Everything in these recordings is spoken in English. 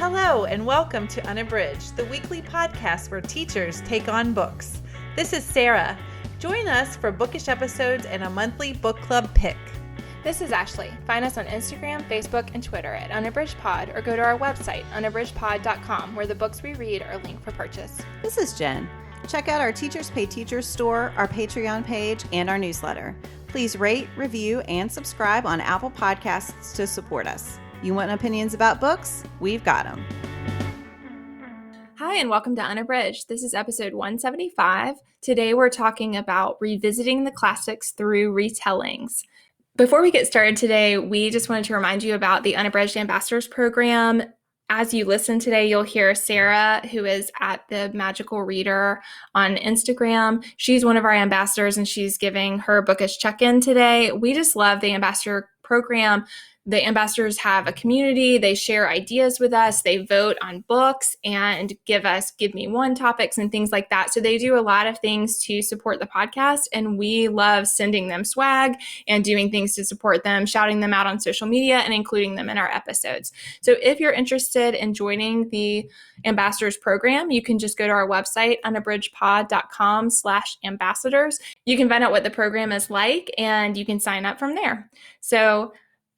Hello and welcome to Unabridged, the weekly podcast where teachers take on books. This is Sarah. Join us for bookish episodes and a monthly book club pick. This is Ashley. Find us on Instagram, Facebook, and Twitter at unabridgedpod or go to our website, unabridgedpod.com, where the books we read are linked for purchase. This is Jen. Check out our Teachers Pay Teachers store, our Patreon page, and our newsletter. Please rate, review, and subscribe on Apple Podcasts to support us. You want opinions about books? We've got them. Hi, and welcome to Unabridged. This is episode 175. Today we're talking about revisiting the classics through retellings. Before we get started today, we just wanted to remind you about the Unabridged Ambassadors Program. As you listen today, you'll hear Sarah, who is at the Magical Reader on Instagram. She's one of our ambassadors, and she's giving her bookish check-in today. We just love the Ambassador Program. The ambassadors have a community. They share ideas with us. They vote on books and give me one topics and things like that. So they do a lot of things to support the podcast, and we love sending them swag and doing things to support them, shouting them out on social media and including them in our episodes. So if you're interested in joining the ambassadors program, you can just go to our website, unabridgedpod.com/ambassadors. You can find out what the program is like and you can sign up from there. So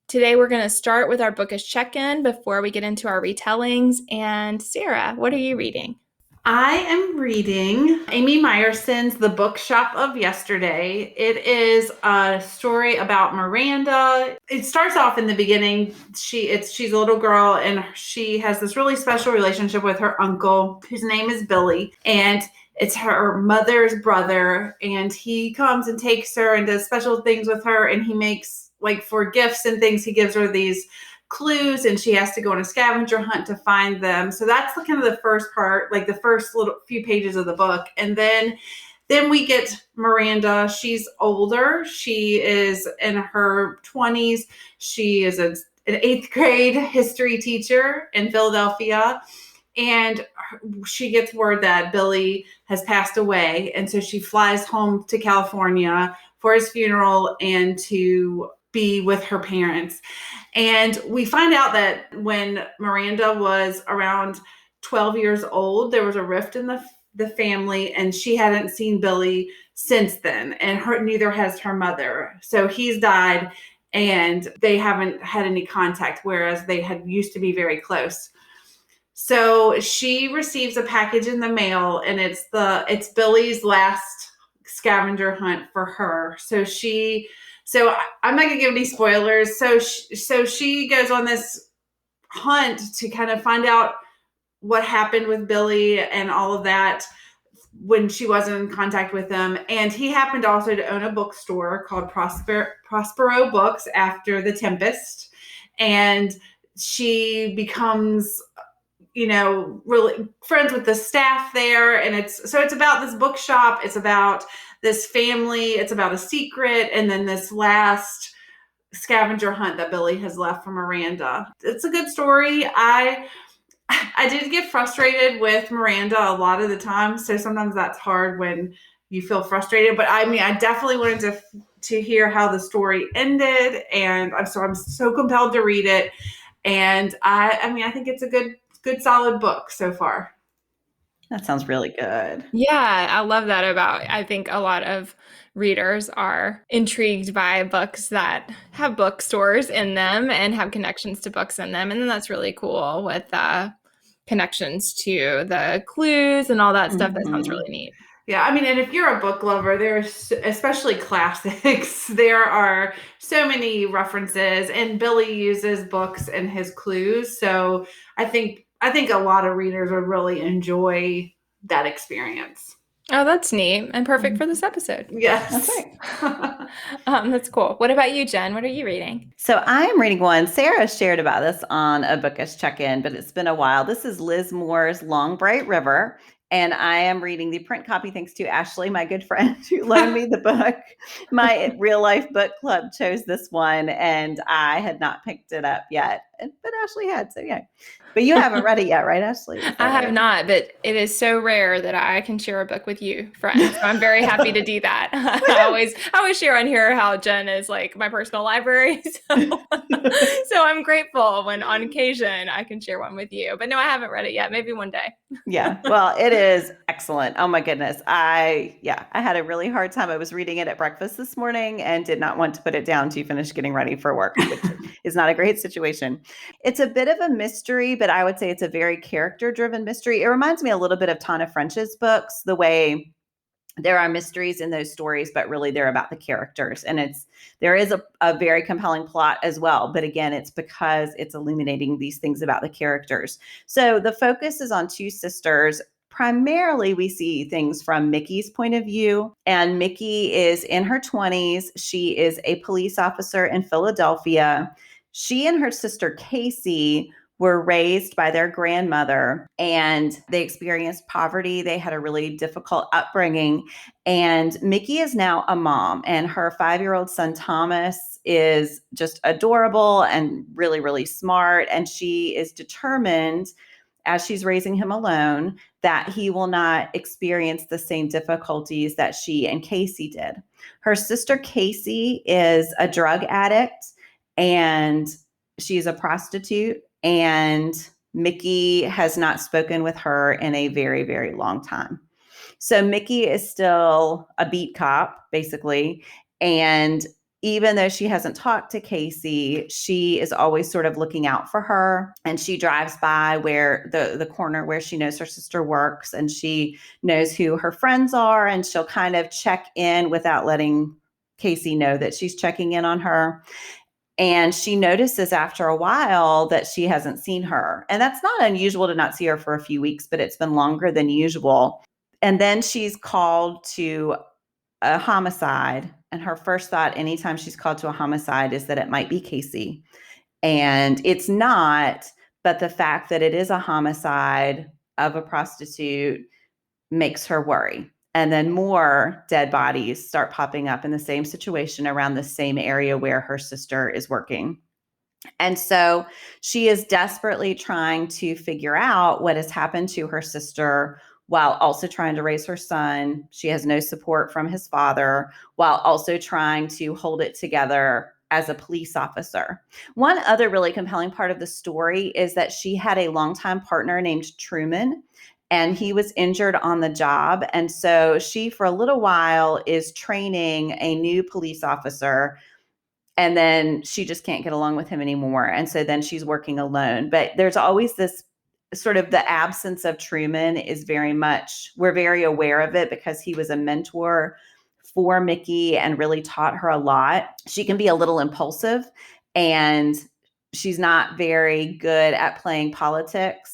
today, we're going to start with our bookish check-in before we get into our retellings. And Sarah, what are you reading? I am reading Amy Meyerson's The Bookshop of Yesterday. It is a story about Miranda. It starts off in the beginning. She's a little girl, and she has this really special relationship with her uncle, whose name is Billy. And it's her mother's brother, and he comes and takes her and does special things with her, and he makes, like, for gifts and things, he gives her these clues, and she has to go on a scavenger hunt to find them. So that's kind of the first part, like the first little few pages of the book. And then we get Miranda. She's older. She is in her 20s. She is an 8th grade history teacher in Philadelphia. And she gets word that Billy has passed away. And so she flies home to California for his funeral and to be with her parents. And we find out that when Miranda was around 12 years old, there was a rift in the family, and she hadn't seen Billy since then, and neither has her mother. So he's died, and they haven't had any contact, whereas they had used to be very close. So she receives a package in the mail, and it's Billy's last scavenger hunt for her. So I'm not going to give any spoilers. So she goes on this hunt to kind of find out what happened with Billy and all of that when she wasn't in contact with him. And he happened also to own a bookstore called Prospero Books after The Tempest. And she becomes, really friends with the staff there. And it's about this bookshop. It's about this family. It's about a secret. And then this last scavenger hunt that Billy has left for Miranda. It's a good story. I did get frustrated with Miranda a lot of the time. So sometimes that's hard when you feel frustrated. But I definitely wanted to hear how the story ended. And I'm so compelled to read it. And I think it's a good solid book so far. That sounds really good. Yeah, I love that I think a lot of readers are intrigued by books that have bookstores in them and have connections to books in them. And then that's really cool with connections to the clues and all that stuff. That sounds really neat. Yeah, and if you're a book lover, there's especially classics. There are so many references, and Billy uses books in his clues. So I think a lot of readers would really enjoy that experience. Oh, that's neat and perfect for this episode. Yes. Okay. That's cool. What about you, Jen? What are you reading? So I'm reading one. Sarah shared about this on a bookish check-in, but it's been a while. This is Liz Moore's Long Bright River. And I am reading the print copy thanks to Ashley, my good friend, who loaned me the book. My real life book club chose this one, and I had not picked it up yet. but Ashley had. So yeah. But you haven't read it yet, right, Ashley? I have not, but it is so rare that I can share a book with you, friends. So I'm very happy to do that. I always share on here how Jen is like my personal library. So I'm grateful when on occasion I can share one with you. But no, I haven't read it yet. Maybe one day. Yeah. Well, it is excellent. Oh my goodness. I had a really hard time. I was reading it at breakfast this morning and did not want to put it down to finish getting ready for work, which is not a great situation. It's a bit of a mystery, but I would say it's a very character-driven mystery. It reminds me a little bit of Tana French's books, the way there are mysteries in those stories, but really they're about the characters. And there is a very compelling plot as well. But again, it's because it's illuminating these things about the characters. So the focus is on two sisters. Primarily, we see things from Mickey's point of view. And Mickey is in her 20s. She is a police officer in Philadelphia. She and her sister Casey were raised by their grandmother, and they experienced poverty. They had a really difficult upbringing. And Mickey is now a mom, and her 5-year-old son, Thomas, is just adorable and really, really smart. And she is determined, as she's raising him alone, that he will not experience the same difficulties that she and Casey did. Her sister, Casey, is a drug addict, and she's a prostitute. And Mickey has not spoken with her in a very, very long time. So Mickey is still a beat cop, basically. And even though she hasn't talked to Casey, she is always sort of looking out for her. And she drives by where the corner where she knows her sister works, and she knows who her friends are. And she'll kind of check in without letting Casey know that she's checking in on her. And she notices after a while that she hasn't seen her. And that's not unusual to not see her for a few weeks, but it's been longer than usual. And then she's called to a homicide. And her first thought anytime she's called to a homicide is that it might be Casey. And it's not, but the fact that it is a homicide of a prostitute makes her worry. And then more dead bodies start popping up in the same situation around the same area where her sister is working. And so she is desperately trying to figure out what has happened to her sister while also trying to raise her son. She has no support from his father, while also trying to hold it together as a police officer. One other really compelling part of the story is that she had a longtime partner named Truman, and he was injured on the job. And so she, for a little while, is training a new police officer, and then she just can't get along with him anymore. And so then she's working alone. But there's always this sort of the absence of Truman is very much, we're very aware of it because he was a mentor for Mickey and really taught her a lot. She can be a little impulsive, and she's not very good at playing politics.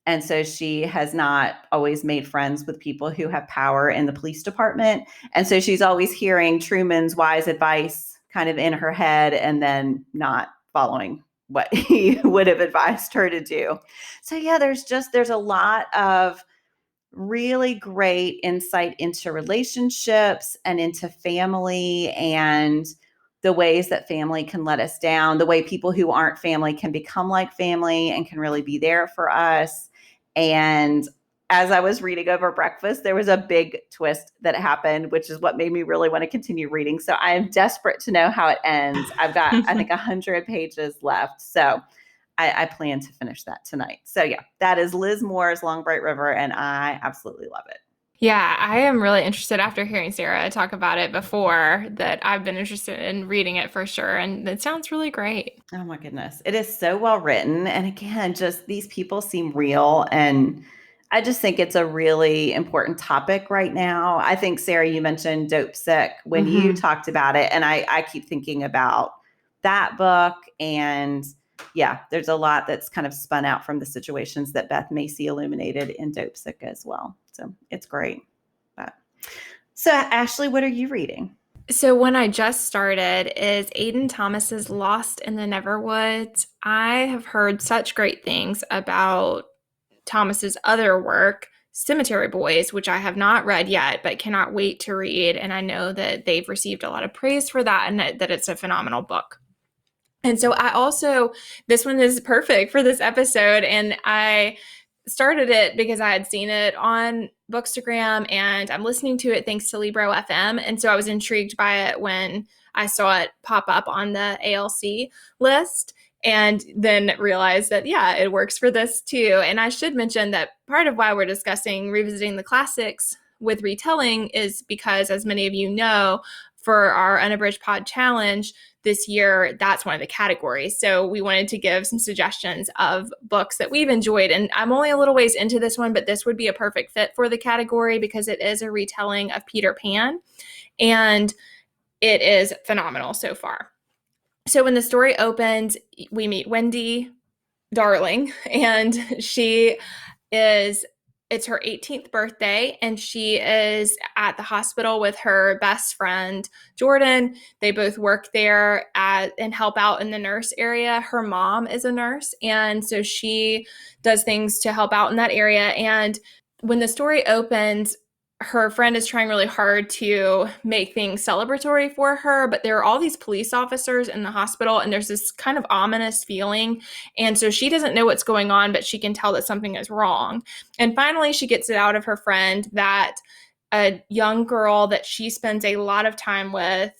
And so she has not always made friends with people who have power in the police department. And so she's always hearing Truman's wise advice kind of in her head and then not following what he would have advised her to do. So yeah, there's a lot of really great insight into relationships and into family and the ways that family can let us down, the way people who aren't family can become like family and can really be there for us. And as I was reading over breakfast, there was a big twist that happened, which is what made me really want to continue reading. So I am desperate to know how it ends. I've got, I think, 100 pages left. So I plan to finish that tonight. So yeah, that is Liz Moore's Long Bright River, and I absolutely love it. Yeah, I am really interested after hearing Sarah talk about it before that I've been interested in reading it for sure. And it sounds really great. Oh my goodness. It is so well written. And again, just these people seem real. And I just think it's a really important topic right now. I think, Sarah, you mentioned Dope Sick when you talked about it. And I keep thinking about that book. And yeah, there's a lot that's kind of spun out from the situations that Beth Macy illuminated in Dope Sick as well. So it's great. So Ashley, what are you reading? So one I just started is Aiden Thomas's Lost in the Neverwoods. I have heard such great things about Thomas's other work, Cemetery Boys, which I have not read yet, but cannot wait to read. And I know that they've received a lot of praise for that and that it's a phenomenal book. And so this one is perfect for this episode. And I started it because I had seen it on Bookstagram, and I'm listening to it thanks to Libro FM. And so I was intrigued by it when I saw it pop up on the ALC list, and then realized that, yeah, it works for this too. And I should mention that part of why we're discussing revisiting the classics with retelling is because, as many of you know, for our Unabridged Pod Challenge this year, that's one of the categories. So we wanted to give some suggestions of books that we've enjoyed. And I'm only a little ways into this one, but this would be a perfect fit for the category because it is a retelling of Peter Pan. And it is phenomenal so far. So when the story opens, we meet Wendy Darling, and it's her 18th birthday, and she is at the hospital with her best friend, Jordan. They both work there and help out in the nurse area. Her mom is a nurse, and so she does things to help out in that area. And when the story opens, her friend is trying really hard to make things celebratory for her, but there are all these police officers in the hospital, and there's this kind of ominous feeling. And so she doesn't know what's going on, but she can tell that something is wrong. And finally, she gets it out of her friend that a young girl that she spends a lot of time with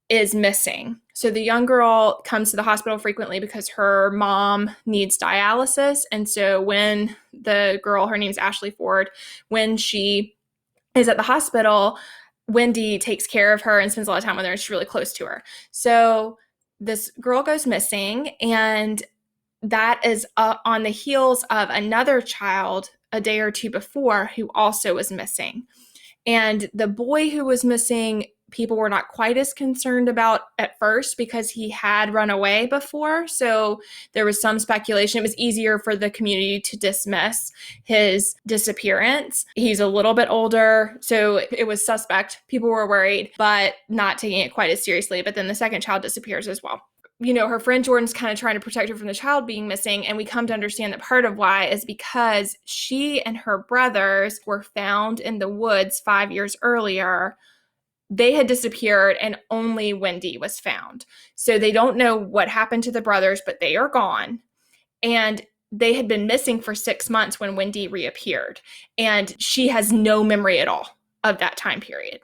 is missing. So the young girl comes to the hospital frequently because her mom needs dialysis. And so when the girl, her name's Ashley Ford, when she is at the hospital, Wendy takes care of her and spends a lot of time with her, and she's really close to her. So this girl goes missing, and that is on the heels of another child a day or two before who also was missing. And the boy who was missing, people were not quite as concerned about at first because he had run away before. So there was some speculation. It was easier for the community to dismiss his disappearance. He's a little bit older, so it was suspect. People were worried, but not taking it quite as seriously. But then the second child disappears as well. You know, her friend Jordan's kind of trying to protect her from the child being missing. And we come to understand that part of why is because she and her brothers were found in the woods 5 years earlier. They had disappeared and only Wendy was found. So they don't know what happened to the brothers, but they are gone. And they had been missing for 6 months when Wendy reappeared. And she has no memory at all of that time period.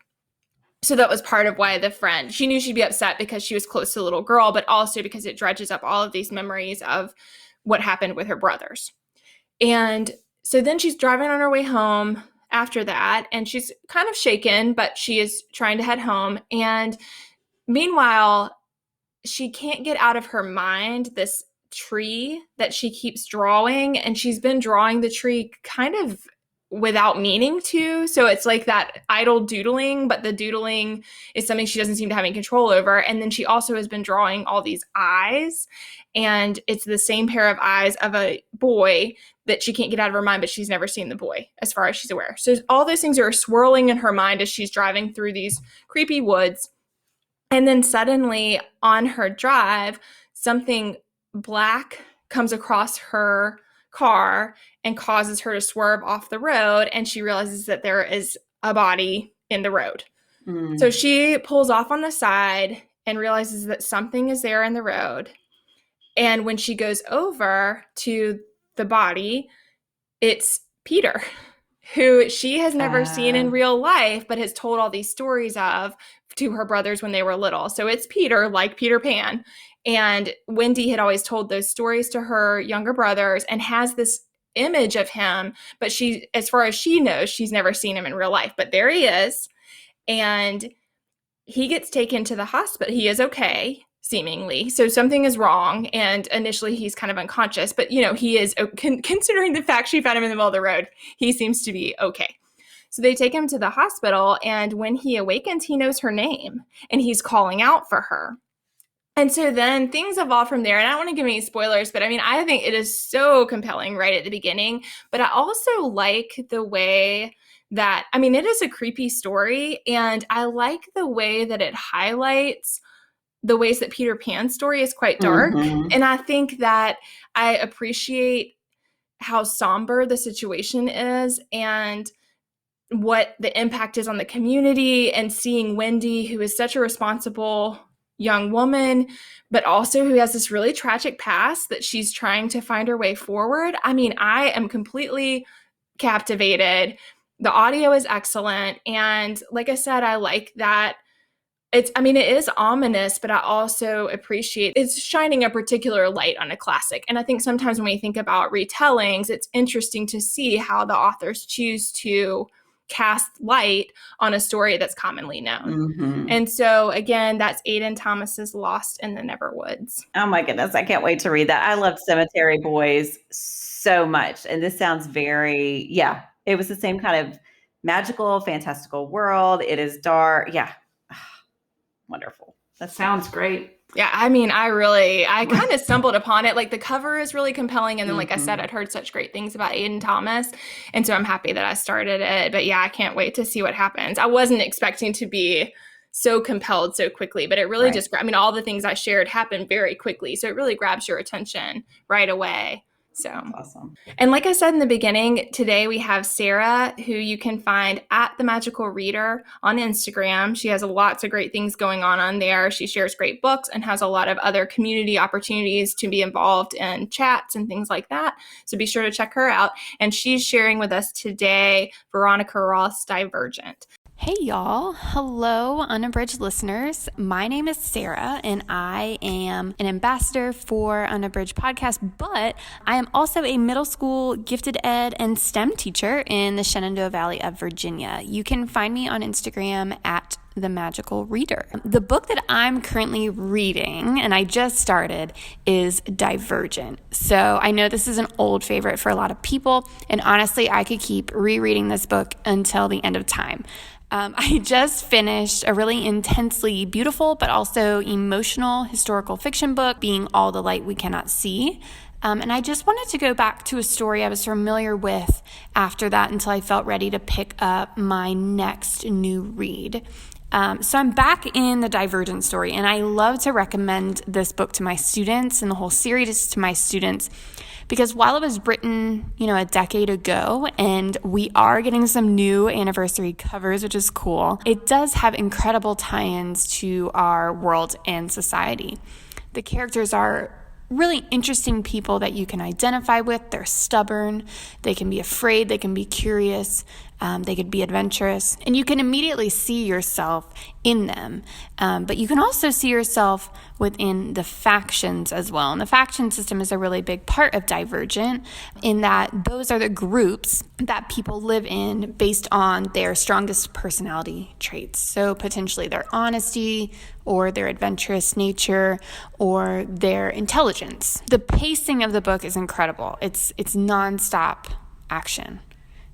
So that was part of why the friend, she knew she'd be upset because she was close to the little girl, but also because it dredges up all of these memories of what happened with her brothers. And so then she's driving on her way home after that, and she's kind of shaken, but she is trying to head home. And meanwhile, she can't get out of her mind this tree that she keeps drawing, and she's been drawing the tree kind of without meaning to. So it's like that idle doodling, but the doodling is something she doesn't seem to have any control over. And then she also has been drawing all these eyes, and it's the same pair of eyes of a boy that she can't get out of her mind, but she's never seen the boy as far as she's aware. So all those things are swirling in her mind as she's driving through these creepy woods. And then suddenly on her drive, something black comes across her car and causes her to swerve off the road, and she realizes that there is a body in the road. So she pulls off on the side and realizes that something is there in the road. And when she goes over to the body, it's Peter, who she has never seen in real life, but has told all these stories of to her brothers when they were little. So it's Peter, like Peter Pan. And Wendy had always told those stories to her younger brothers and has this image of him, but she, as far as she knows, she's never seen him in real life. But there he is, and he gets taken to the hospital. He is okay, seemingly. So something is wrong, and initially he's kind of unconscious, but you know, he is, considering the fact she found him in the middle of the road, he seems to be okay. So they take him to the hospital, and when he awakens, he knows her name, and he's calling out for her. And so then things evolve from there. And I don't want to give any spoilers, but I mean, I think it is so compelling right at the beginning. But I also like the way that, I mean, it is a creepy story. And I like the way that it highlights the ways that Peter Pan's story is quite dark. And I think that I appreciate how somber the situation is and what the impact is on the community, and seeing Wendy, who is such a responsible young woman, but also who has this really tragic past that she's trying to find her way forward. I mean, I am completely captivated. The audio is excellent. And like I said, I like that it is ominous, but I also appreciate it's shining a particular light on a classic. And I think sometimes when we think about retellings, it's interesting to see how the authors choose to cast light on a story that's commonly known. Mm-hmm. And so again, that's Aidan Thomas's Lost in the Neverwoods. Oh my goodness, I can't wait to read that. I loved Cemetery Boys so much. And this sounds it was the same kind of magical, fantastical world. It is dark. Yeah. Wonderful. That sounds great. Yeah, I mean, I kind of stumbled upon it. Like, the cover is really compelling. And then, like I said, I'd heard such great things about Aidan Thomas. And so I'm happy that I started it. But yeah, I can't wait to see what happens. I wasn't expecting to be so compelled so quickly, but it really just, all the things I shared happened very quickly. So it really grabs your attention right away. So awesome. And like I said in the beginning, today we have Sarah, who you can find at The Magical Reader on Instagram. She has lots of great things going on there. She shares great books and has a lot of other community opportunities to be involved in chats and things like that. So be sure to check her out. And she's sharing with us today Veronica Roth's Divergent. Hey y'all. Hello, Unabridged listeners. My name is Sarah and I am an ambassador for Unabridged podcast, but I am also a middle school gifted ed and STEM teacher in the Shenandoah Valley of Virginia. You can find me on Instagram at The Magical Reader. The book that I'm currently reading, and I just started, is Divergent. So I know this is an old favorite for a lot of people, and honestly, I could keep rereading this book until the end of time. I just finished a really intensely beautiful but also emotional historical fiction book, Being All the Light We Cannot See. And I just wanted to go back to a story I was familiar with after that until I felt ready to pick up my next new read. So I'm back in the Divergent story, and I love to recommend this book to my students and the whole series to my students because while it was written, a decade ago, and we are getting some new anniversary covers, which is cool, it does have incredible tie-ins to our world and society. The characters are really interesting people that you can identify with. They're stubborn, they can be afraid, they can be curious, they could be adventurous, and you can immediately see yourself in them. But you can also see yourself within the factions as well. And the faction system is a really big part of Divergent in that those are the groups that people live in based on their strongest personality traits. So potentially their honesty or their adventurous nature or their intelligence. The pacing of the book is incredible. It's nonstop action.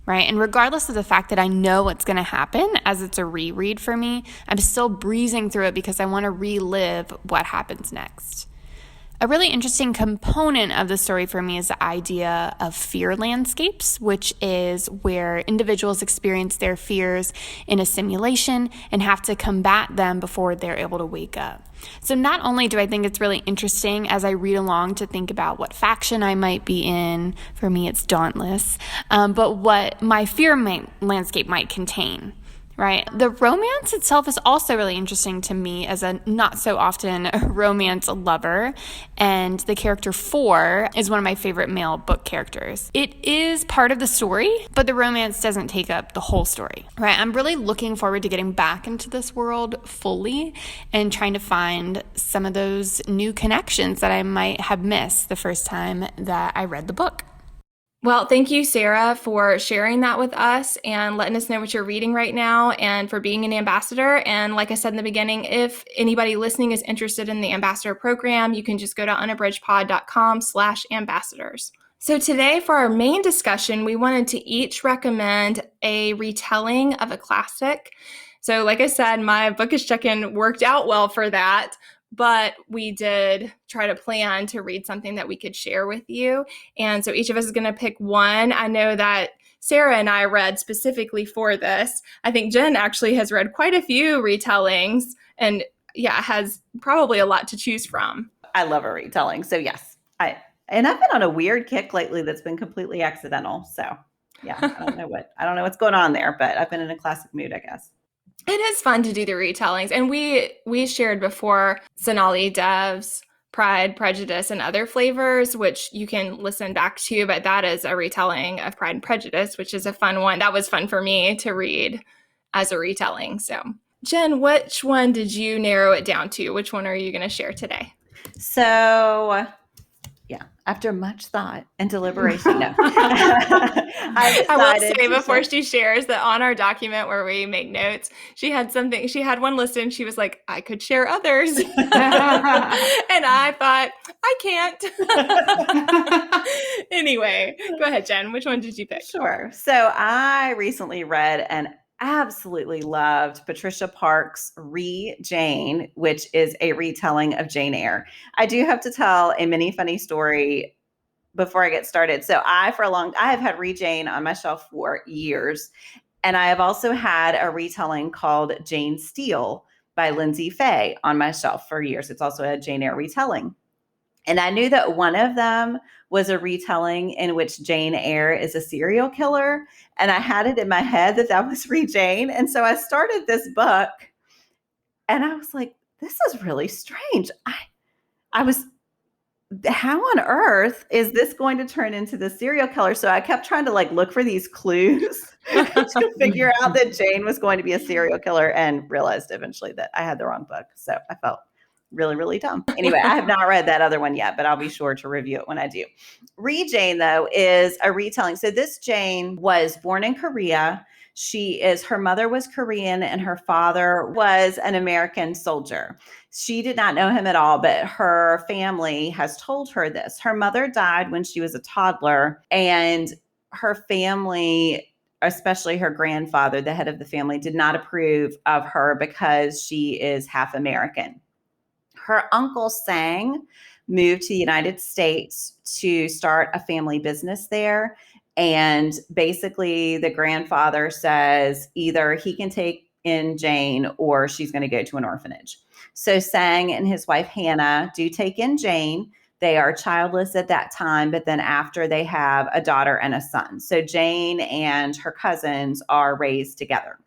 Right? And regardless of the fact that I know what's going to happen as it's a reread for me, I'm still breezing through it because I want to relive what happens next. A really interesting component of the story for me is the idea of fear landscapes, which is where individuals experience their fears in a simulation and have to combat them before they're able to wake up. So not only do I think it's really interesting as I read along to think about what faction I might be in, for me it's Dauntless, but what my fear landscape might contain. Right. The romance itself is also really interesting to me as a not so often romance lover. And the character 4 is one of my favorite male book characters. It is part of the story, but the romance doesn't take up the whole story. Right. I'm really looking forward to getting back into this world fully and trying to find some of those new connections that I might have missed the first time that I read the book. Well, thank you, Sarah, for sharing that with us and letting us know what you're reading right now and for being an ambassador. And like I said in the beginning, if anybody listening is interested in the ambassador program, you can just go to unabridgedpod.com/ambassadors. So today for our main discussion, we wanted to each recommend a retelling of a classic. So like I said, my bookish check-in worked out well for that. But we did try to plan to read something that we could share with you. And so each of us is going to pick one. I know that Sarah and I read specifically for this. I think Jen actually has read quite a few retellings and has probably a lot to choose from. I love a retelling. So yes, I've been on a weird kick lately that's been completely accidental. So yeah, I don't know what's going on there, but I've been in a classic mood, I guess. It is fun to do the retellings. And we shared before Sonali Dev's Pride, Prejudice, and Other Flavors, which you can listen back to, but that is a retelling of Pride and Prejudice, which is a fun one. That was fun for me to read as a retelling. So, Jen, which one did you narrow it down to? Which one are you going to share today? So, yeah, after much thought and deliberation, no. I will say before she shares that on our document where we make notes, she had one listed and she was like, I could share others. And I thought, I can't. Anyway, go ahead, Jen. Which one did you pick? Sure. So I recently read and absolutely loved Patricia Parks' Jane, which is a retelling of Jane Eyre. I do have to tell a mini funny story before I get started. So I have had Jane on my shelf for years. And I have also had a retelling called Jane Steele by Lindsay Fay on my shelf for years. It's also a Jane Eyre retelling. And I knew that one of them was a retelling in which Jane Eyre is a serial killer. And I had it in my head that was Jane. And so I started this book and I was like, this is really strange. How on earth is this going to turn into the serial killer? So I kept trying to look for these clues to figure out that Jane was going to be a serial killer and realized eventually that I had the wrong book. So I felt really, really dumb. Anyway, I have not read that other one yet, but I'll be sure to review it when I do. Jane, though, is a retelling. So this Jane was born in Korea. Her mother was Korean and her father was an American soldier. She did not know him at all, but her family has told her this. Her mother died when she was a toddler, and her family, especially her grandfather, the head of the family, did not approve of her because she is half American. Her uncle Sang moved to the United States to start a family business there. And basically the grandfather says either he can take in Jane or she's going to go to an orphanage. So Sang and his wife Hena do take in Jane. They are childless at that time, but then after they have a daughter and a son. So Jane and her cousins are raised together.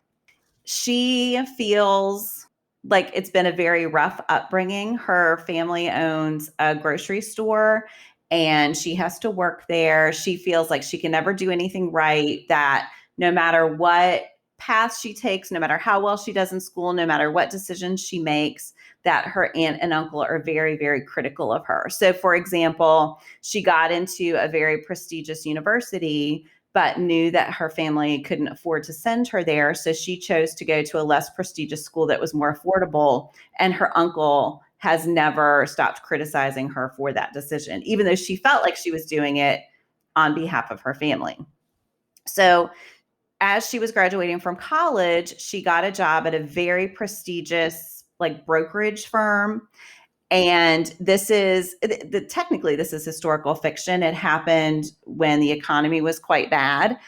She feels like it's been a very rough upbringing. Her family owns a grocery store and she has to work there. She feels like she can never do anything right, that no matter what path she takes, no matter how well she does in school, no matter what decisions she makes, that her aunt and uncle are very, very critical of her. So, for example, she got into a very prestigious university, but knew that her family couldn't afford to send her there. So she chose to go to a less prestigious school that was more affordable. And her uncle has never stopped criticizing her for that decision, even though she felt like she was doing it on behalf of her family. So as she was graduating from college, she got a job at a very prestigious brokerage firm. And technically this is historical fiction. It happened when the economy was quite bad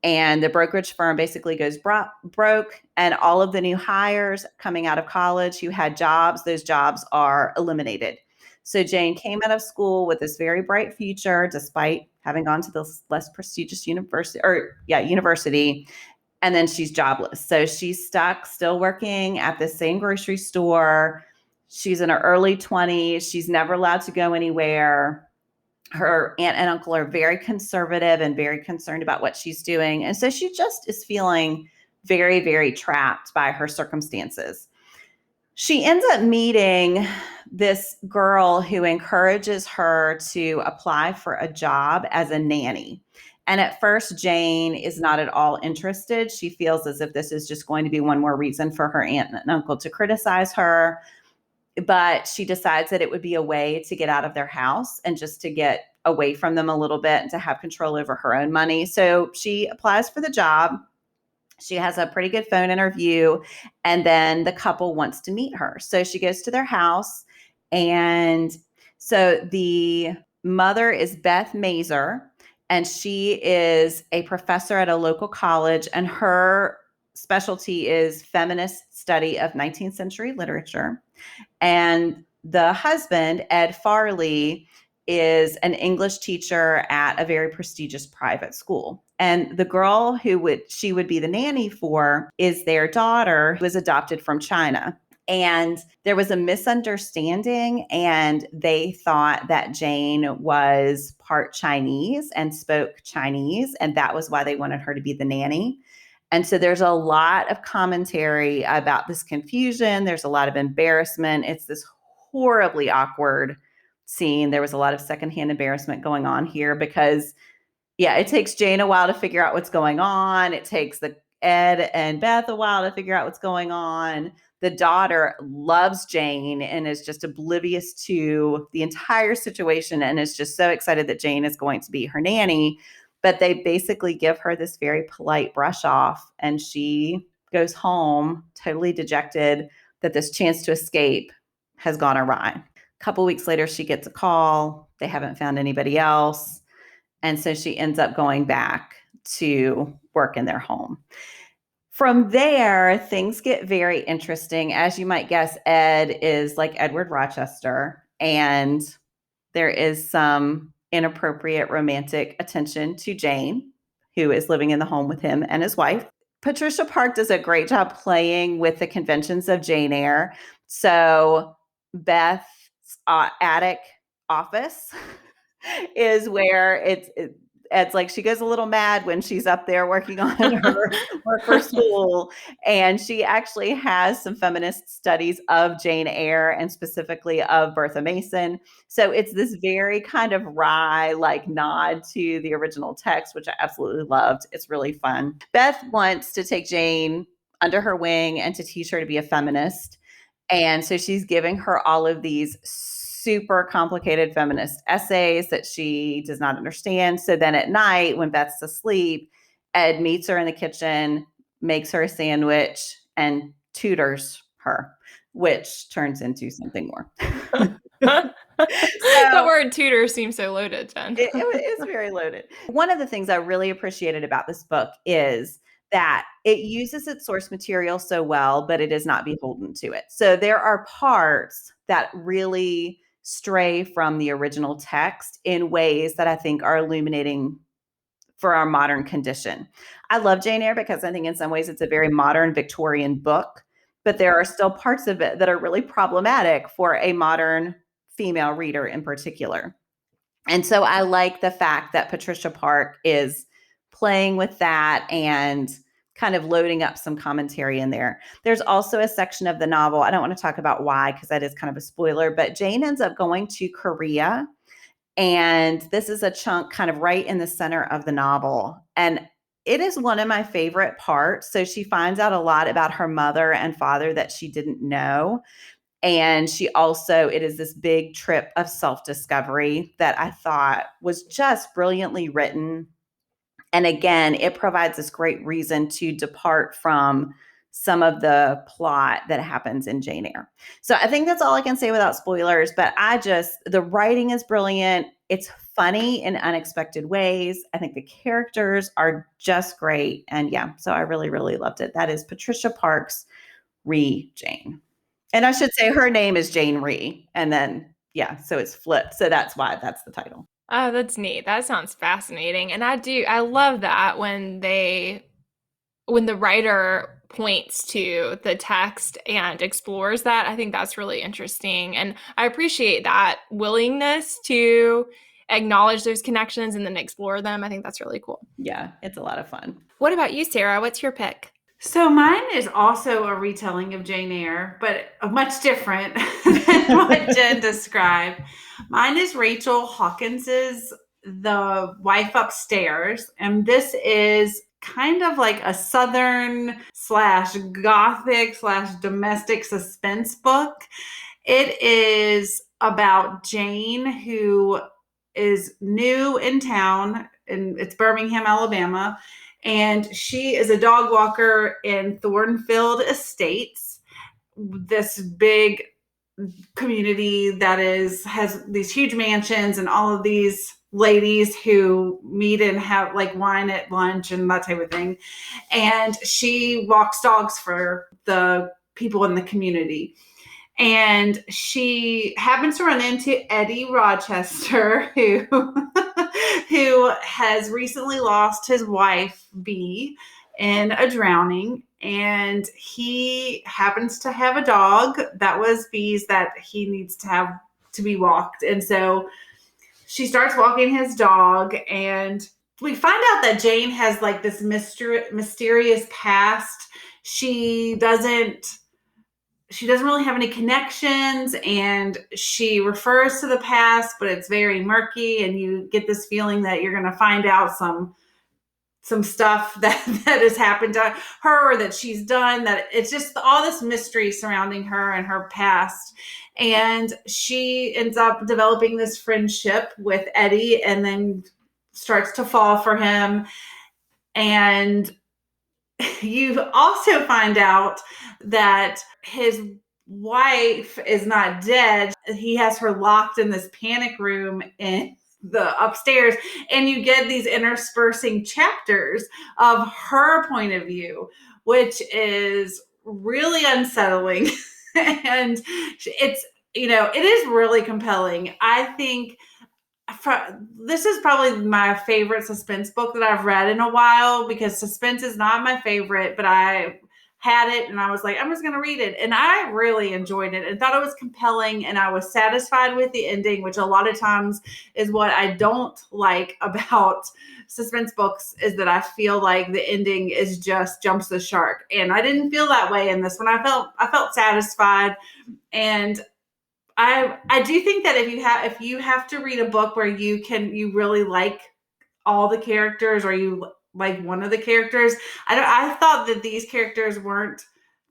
and the brokerage firm basically goes broke, and all of the new hires coming out of college who had jobs, those jobs are eliminated. So Jane came out of school with this very bright future, despite having gone to this less prestigious university. And then she's jobless. So she's stuck still working at the same grocery store. She's in her early 20s. She's never allowed to go anywhere. Her aunt and uncle are very conservative and very concerned about what she's doing. And so she just is feeling very, very trapped by her circumstances. She ends up meeting this girl who encourages her to apply for a job as a nanny. And at first, Jane is not at all interested. She feels as if this is just going to be one more reason for her aunt and uncle to criticize her. But she decides that it would be a way to get out of their house and just to get away from them a little bit and to have control over her own money. So she applies for the job. She has a pretty good phone interview, and then the couple wants to meet her. So she goes to their house, and so the mother is Beth Mazer, and she is a professor at a local college, and her specialty is feminist study of 19th century literature. And the husband, Ed Farley, is an English teacher at a very prestigious private school. And the girl she would be the nanny for is their daughter, who was adopted from China. And there was a misunderstanding, and they thought that Jane was part Chinese and spoke Chinese, and that was why they wanted her to be the nanny. And so there's a lot of commentary about this confusion. There's a lot of embarrassment. It's this horribly awkward scene. There was a lot of secondhand embarrassment going on here because, yeah, it takes Jane a while to figure out what's going on. It takes Ed and Beth a while to figure out what's going on. The daughter loves Jane and is just oblivious to the entire situation and is just so excited that Jane is going to be her nanny. But they basically give her this very polite brush off, and she goes home totally dejected that this chance to escape has gone awry. A couple weeks later, she gets a call. They haven't found anybody else. And so she ends up going back to work in their home. From there, things get very interesting. As you might guess, Ed is like Edward Rochester, and there is some inappropriate romantic attention to Jane, who is living in the home with him and his wife. Patricia Park does a great job playing with the conventions of Jane Eyre. So Beth's attic office is where it's like she goes a little mad when she's up there working on her work for school. And she actually has some feminist studies of Jane Eyre and specifically of Bertha Mason. So it's this very kind of wry, like nod to the original text, which I absolutely loved. It's really fun. Beth wants to take Jane under her wing and to teach her to be a feminist. And so she's giving her all of these super complicated feminist essays that she does not understand. So then at night, when Beth's asleep, Ed meets her in the kitchen, makes her a sandwich, and tutors her, which turns into something more. The word tutor seems so loaded, Jen. It is very loaded. One of the things I really appreciated about this book is that it uses its source material so well, but it is not beholden to it. So there are parts that really stray from the original text in ways that I think are illuminating for our modern condition. I love Jane Eyre because I think in some ways it's a very modern Victorian book, but there are still parts of it that are really problematic for a modern female reader in particular. And so I like the fact that Patricia Park is playing with that and kind of loading up some commentary in there. There's also a section of the novel, I don't want to talk about why because that is kind of a spoiler, but Jane ends up going to Korea. And this is a chunk kind of right in the center of the novel. And it is one of my favorite parts. So she finds out a lot about her mother and father that she didn't know. And it is this big trip of self-discovery that I thought was just brilliantly written. And again, it provides this great reason to depart from some of the plot that happens in Jane Eyre. So I think that's all I can say without spoilers, but the writing is brilliant. It's funny in unexpected ways. I think the characters are just great. And yeah, so I really, really loved it. That is Patricia Park's Jane. And I should say her name is Jane Ree. And then, yeah, so it's flipped. So that's why that's the title. Oh, that's neat. That sounds fascinating. And I love that when the writer points to the text and explores that. I think that's really interesting. And I appreciate that willingness to acknowledge those connections and then explore them. I think that's really cool. Yeah, it's a lot of fun. What about you, Sarah? What's your pick? So mine is also a retelling of Jane Eyre, but much different than what Jen described. Mine is Rachel Hawkins's The Wife Upstairs. And this is kind of like a Southern / Gothic / domestic suspense book. It is about Jane, who is new in town, and it's Birmingham, Alabama. And she is a dog walker in Thornfield Estates, this big community that has these huge mansions and all of these ladies who meet and have like wine at lunch and that type of thing. And she walks dogs for the people in the community. And she happens to run into Eddie Rochester, who who has recently lost his wife, B, in a drowning. And he happens to have a dog that was B's that he needs to have to be walked. And so she starts walking his dog, and we find out that Jane has like this mysterious past. She doesn't really have any connections, and she refers to the past, but it's very murky, and you get this feeling that you're going to find out some stuff that has happened to her, or that she's done, that it's just all this mystery surrounding her and her past. And she ends up developing this friendship with Eddie, and then starts to fall for him. And you also find out that his wife is not dead. He has her locked in this panic room in the upstairs, and you get these interspersing chapters of her point of view, which is really unsettling. And it's, it is really compelling. I think this is probably my favorite suspense book that I've read in a while, because suspense is not my favorite, but I had it and I was like, I'm just going to read it. And I really enjoyed it and thought it was compelling, and I was satisfied with the ending, which a lot of times is what I don't like about suspense books, is that I feel like the ending is just jumps the shark. And I didn't feel that way in this one. I felt satisfied. And I do think that if you have to read a book where you really like all the characters, or you like one of the characters, I thought that these characters weren't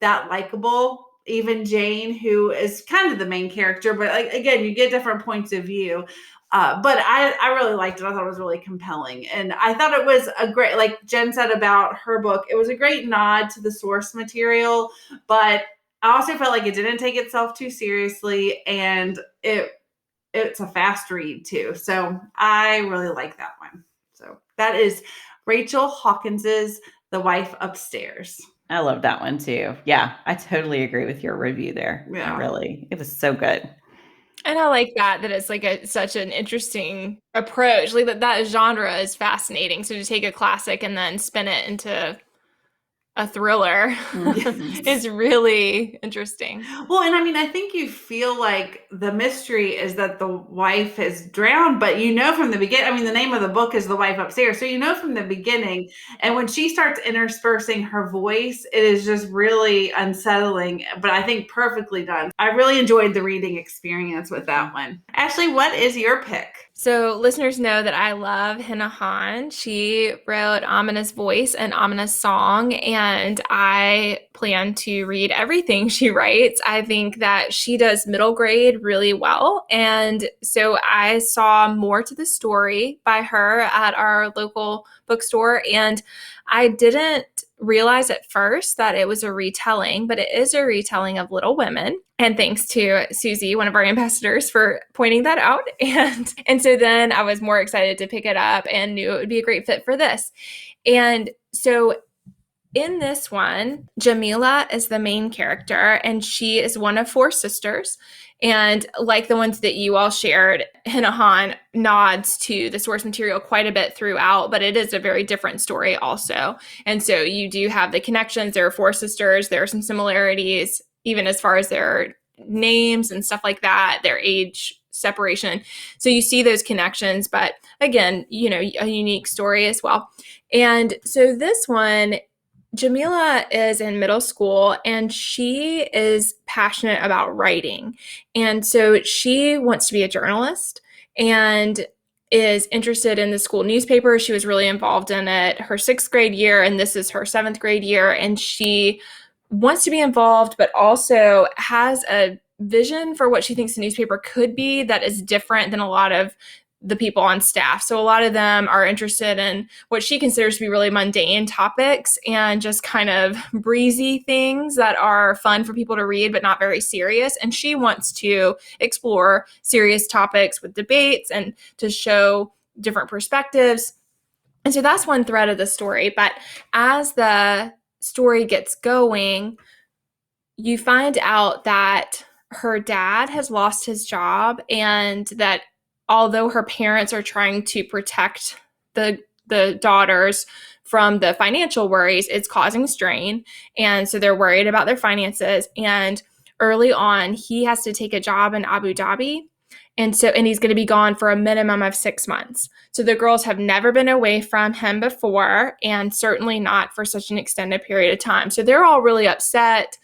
that likable. Even Jane, who is kind of the main character, but again, you get different points of view. But I really liked it. I thought it was really compelling. And I thought it was a great, like Jen said about her book, it was a great nod to the source material, but I also felt like it didn't take itself too seriously, and it's a fast read too. So I really like that one. So that is Rachel Hawkins's The Wife Upstairs. I love that one too. Yeah, I totally agree with your review there. Yeah. It was so good. And I like that it's like such an interesting approach. Like that genre is fascinating. So to take a classic and then spin it into a thriller is really interesting. Well, and I mean, I think you feel like the mystery is that the wife is drowned, but from the beginning, I mean, the name of the book is The Wife Upstairs. So from the beginning, and when she starts interspersing her voice, it is just really unsettling, but I think perfectly done. I really enjoyed the reading experience with that one. Ashley, what is your pick? So listeners know that I love Hena. She wrote Ominous Voice and Ominous Song, and I plan to read everything she writes. I think that she does middle grade really well. And so I saw more to the story by her at our local bookstore, and I didn't realize at first that it was a retelling, but it is a retelling of Little Women. And thanks to Susie, one of our ambassadors, for pointing that out. And so then I was more excited to pick it up and knew it would be a great fit for this. And so in this one, Jamila is the main character, and she is one of 4 sisters. And like the ones that you all shared, Hena nods to the source material quite a bit throughout, but it is a very different story also. And so you do have the connections. There are 4 sisters. There are some similarities, even as far as their names and stuff like that, their age separation. So you see those connections, but again, a unique story as well. And so this one, Jamila is in middle school, and she is passionate about writing. And so she wants to be a journalist and is interested in the school newspaper. She was really involved in it her 6th grade year, and this is her 7th grade year. And she wants to be involved, but also has a vision for what she thinks the newspaper could be that is different than a lot of the people on staff. So a lot of them are interested in what she considers to be really mundane topics and just kind of breezy things that are fun for people to read, but not very serious. And she wants to explore serious topics with debates and to show different perspectives. And so that's one thread of the story. But as the story gets going, you find out that her dad has lost his job, and that although her parents are trying to protect the daughters from the financial worries. It's causing strain. And so they're worried about their finances. And early on, he has to take a job in Abu Dhabi. And he's going to be gone for a minimum of 6 months. So the girls have never been away from him before, and certainly not for such an extended period of time. So they're all really upset,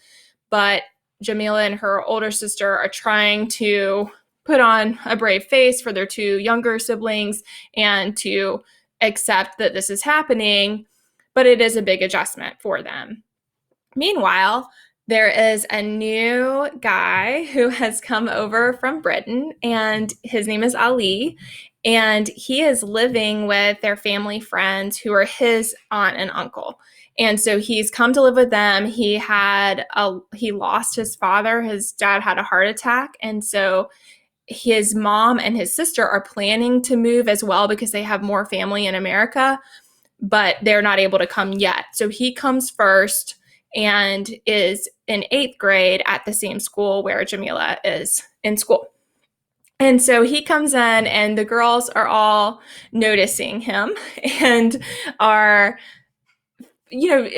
but Jamila and her older sister are trying to put on a brave face for their 2 younger siblings and to accept that this is happening, but it is a big adjustment for them. Meanwhile, there is a new guy who has come over from Britain, and his name is Ali, and he is living with their family friends who are his aunt and uncle. And so he's come to live with them. He lost his father. His dad had a heart attack, and so his mom and his sister are planning to move as well because they have more family in America, but they're not able to come yet. So he comes first and is in 8th grade at the same school where Jamila is in school. And so he comes in, and the girls are all noticing him and are,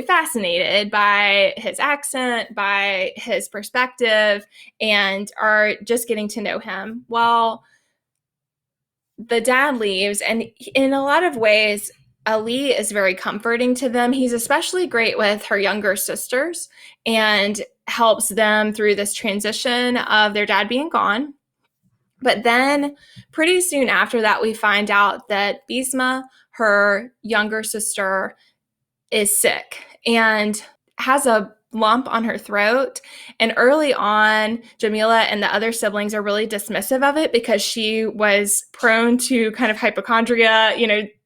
fascinated by his accent, by his perspective, and are just getting to know him. Well, the dad leaves, and in a lot of ways, Ali is very comforting to them. He's especially great with her younger sisters and helps them through this transition of their dad being gone. But then pretty soon after that, we find out that Bisma, her younger sister, is sick and has a lump on her throat. And early on, Jamila and the other siblings are really dismissive of it because she was prone to kind of hypochondria.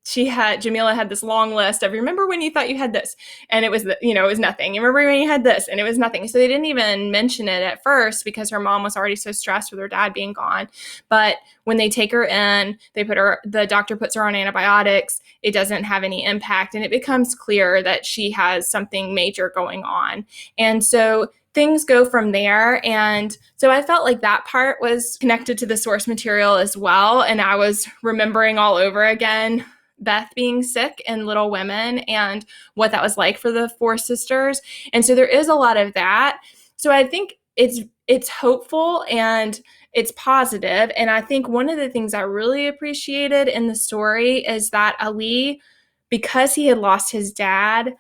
Jamila had this long list of, remember when you thought you had this? And it was nothing. You remember when you had this? And it was nothing. So they didn't even mention it at first because her mom was already so stressed with her dad being gone. But when they take her in, the doctor puts her on antibiotics. It doesn't have any impact. And it becomes clear that she has something major going on. And so things go from there. And so I felt like that part was connected to the source material as well. And I was remembering all over again Beth being sick in Little Women and what that was like for the 4 sisters. And so there is a lot of that. So I think it's hopeful and it's positive. And I think one of the things I really appreciated in the story is that Ali, because he had lost his dad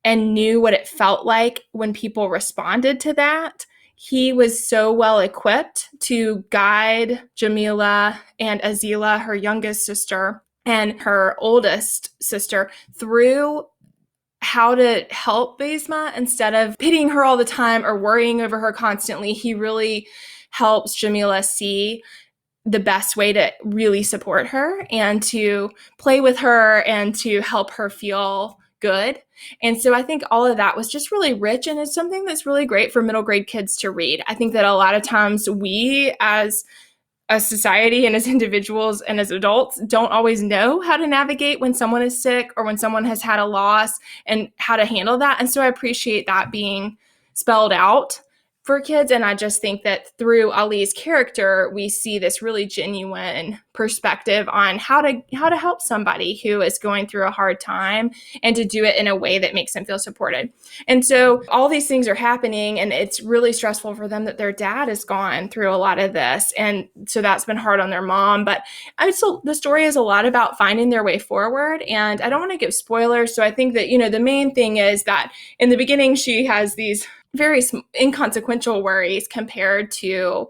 and knew what it felt like when people responded to that, he was so well equipped to guide Jamila and Azila, her youngest sister, and her oldest sister through how to help Bisma instead of pitying her all the time or worrying over her constantly. He really helps Jamila see the best way to really support her and to play with her and to help her feel good. And so I think all of that was just really rich, and it's something that's really great for middle grade kids to read. I think that a lot of times we as a society and as individuals and as adults don't always know how to navigate when someone is sick or when someone has had a loss and how to handle that. And so I appreciate that being spelled out for kids. And I just think that through Ali's character, we see this really genuine perspective on how to help somebody who is going through a hard time and to do it in a way that makes them feel supported. And so all these things are happening, and it's really stressful for them that their dad is gone through a lot of this. And so that's been hard on their mom. But the story is a lot about finding their way forward. And I don't want to give spoilers. So I think that, the main thing is that in the beginning, she has these very inconsequential worries compared to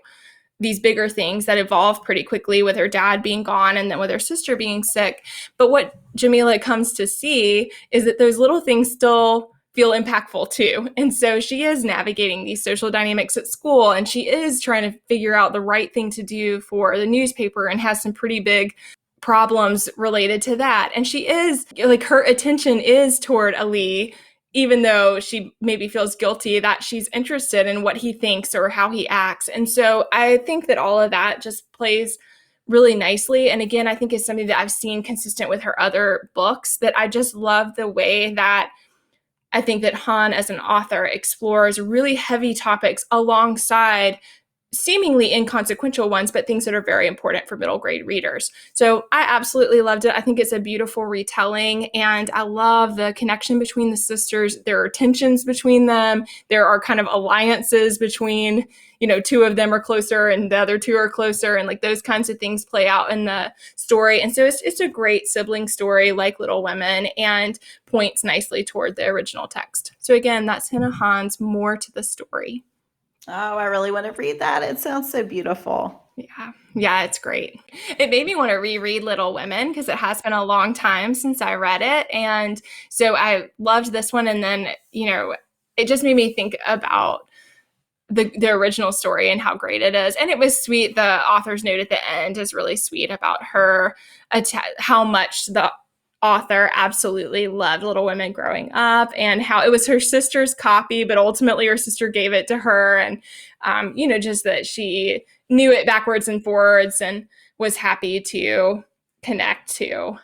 these bigger things that evolve pretty quickly with her dad being gone and then with her sister being sick. But what Jamila comes to see is that those little things still feel impactful too. And so she is navigating these social dynamics at school, and she is trying to figure out the right thing to do for the newspaper and has some pretty big problems related to that. And she is her attention is toward Ali, even though she maybe feels guilty that she's interested in what he thinks or how he acts. And so I think that all of that just plays really nicely. And again, I think is something that I've seen consistent with her other books, that I just love the way that I think that Han as an author explores really heavy topics alongside seemingly inconsequential ones, but things that are very important for middle grade readers. So I absolutely loved it. I think it's a beautiful retelling, and I love the connection between the sisters. There are tensions between them. There are kind of alliances between, two of them are closer and the other two are closer, and like those kinds of things play out in the story. And so it's a great sibling story like Little Women, and points nicely toward the original text. So again, that's Hena Han's More to the Story. Oh, I really want to read that. It sounds so beautiful. Yeah, it's great. It made me want to reread Little Women because it has been a long time since I read it. And so I loved this one. And then, it just made me think about the original story and how great it is. And it was sweet. The author's note at the end is really sweet about her, how much the author absolutely loved Little Women growing up, and how it was her sister's copy, but ultimately her sister gave it to her. And, just that she knew it backwards and forwards and was happy to connect to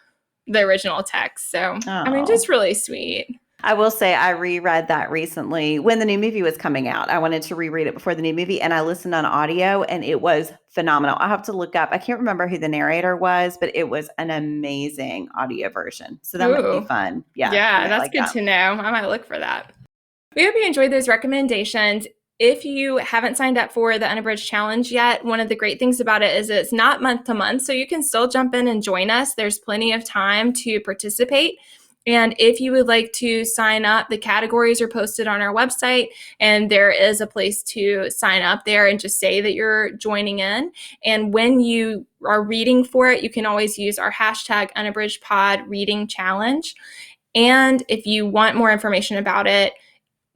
the original text. So, just really sweet. I will say I reread that recently when the new movie was coming out. I wanted to reread it before the new movie, and I listened on audio, and it was phenomenal. I have to look up. I can't remember who the narrator was, but it was an amazing audio version. So that might be fun. Yeah, that's good to know. I might look for that. We hope you enjoyed those recommendations. If you haven't signed up for the Unabridged Challenge yet, one of the great things about it is it's not month to month, so you can still jump in and join us. There's plenty of time to participate. And if you would like to sign up, the categories are posted on our website, and there is a place to sign up there and just say that you're joining in. And when you are reading for it, you can always use our hashtag UnabridgedPod Reading Challenge. And if you want more information about it,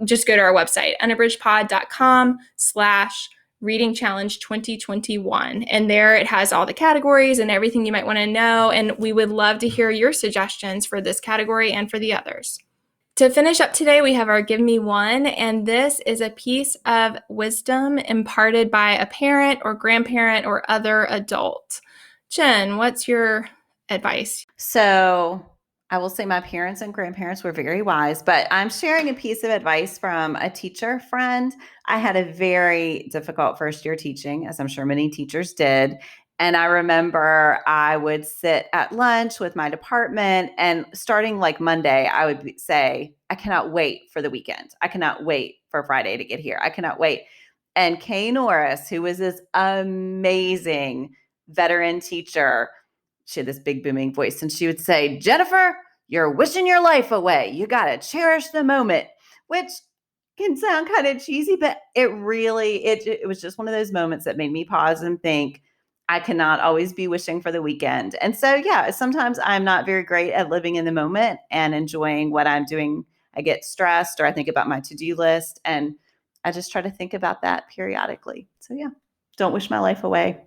just go to our website, unabridgedpod.com/Reading Challenge 2021. And there it has all the categories and everything you might want to know. And we would love to hear your suggestions for this category and for the others. To finish up today, we have our Give Me One. And this is a piece of wisdom imparted by a parent or grandparent or other adult. Jen, what's your advice? So I will say my parents and grandparents were very wise, but I'm sharing a piece of advice from a teacher friend. I had a very difficult first year teaching, as I'm sure many teachers did. And I remember I would sit at lunch with my department, and starting like Monday, I would say, I cannot wait for the weekend. I cannot wait for Friday to get here. I cannot wait. And Kay Norris, who was this amazing veteran teacher, she had this big booming voice, and she would say, Jennifer, you're wishing your life away. You got to cherish the moment, which can sound kind of cheesy, but it was just one of those moments that made me pause and think, I cannot always be wishing for the weekend. And so, yeah, sometimes I'm not very great at living in the moment and enjoying what I'm doing. I get stressed, or I think about my to-do list, and I just try to think about that periodically. So, yeah, don't wish my life away.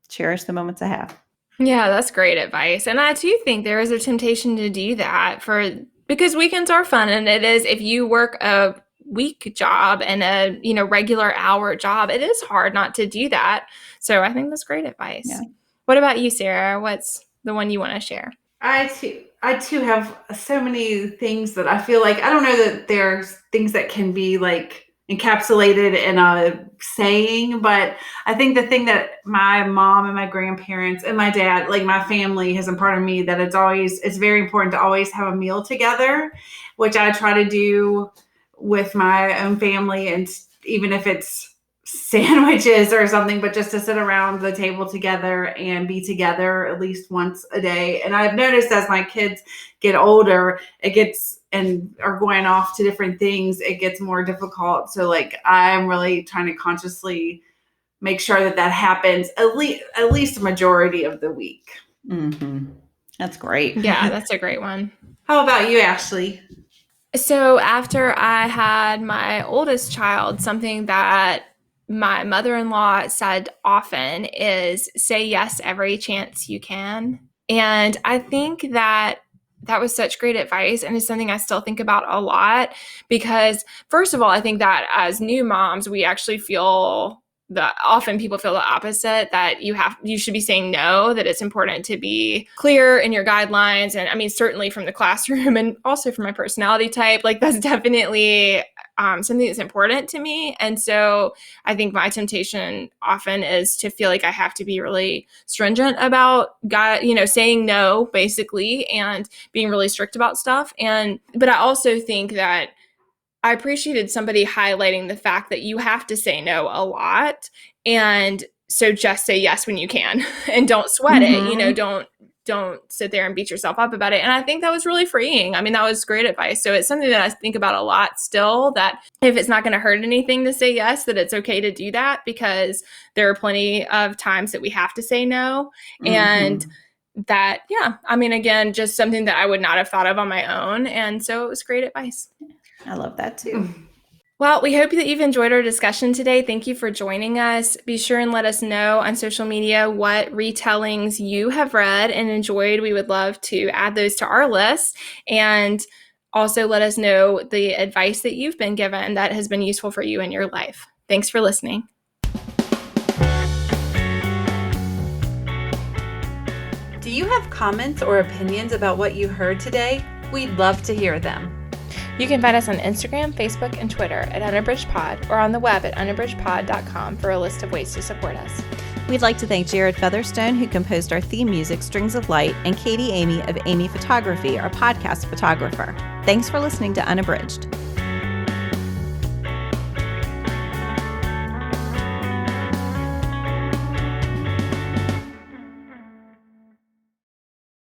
Cherish the moments I have. Yeah, that's great advice. And I too think there is a temptation to do that because weekends are fun. And it is, if you work a week job and a, regular hour job, it is hard not to do that. So I think that's great advice. Yeah. What about you, Sarah? What's the one you want to share? I too have so many things that I feel like, I don't know that there's things that can be like encapsulated in a saying, but I think the thing that my mom and my grandparents and my dad, like my family, has imparted me, that it's very important to always have a meal together, which I try to do with my own family. And even if it's sandwiches or something, but just to sit around the table together and be together at least once a day. And I've noticed as my kids get older, and are going off to different things, it gets more difficult. So like, I'm really trying to consciously make sure that happens at least a majority of the week. Mm-hmm. That's great. Yeah, that's a great one. How about you, Ashley? So after I had my oldest child, something that my mother-in-law said often is say yes every chance you can. And I think that was such great advice, and it's something I still think about a lot, because first of all, I think that as new moms, we actually often people feel the opposite, that you should be saying no, that it's important to be clear in your guidelines. And I mean, certainly from the classroom and also from my personality type, like that's definitely something that's important to me. And so I think my temptation often is to feel like I have to be really stringent about saying no, basically, and being really strict about stuff. But I also think that I appreciated somebody highlighting the fact that you have to say no a lot. And so just say yes when you can and don't sweat it, don't sit there and beat yourself up about it. And I think that was really freeing. I mean, that was great advice. So it's something that I think about a lot still, that if it's not going to hurt anything to say yes, that it's okay to do that, because there are plenty of times that we have to say no. And that, again, just something that I would not have thought of on my own. And so it was great advice. I love that too. Well, we hope that you've enjoyed our discussion today. Thank you for joining us. Be sure and let us know on social media what retellings you have read and enjoyed. We would love to add those to our list. And also let us know the advice that you've been given that has been useful for you in your life. Thanks for listening. Do you have comments or opinions about what you heard today? We'd love to hear them. You can find us on Instagram, Facebook, and Twitter at Unabridged Pod, or on the web at unabridgedpod.com for a list of ways to support us. We'd like to thank Jared Featherstone, who composed our theme music, Strings of Light, and Katie Amy of Amy Photography, our podcast photographer. Thanks for listening to Unabridged.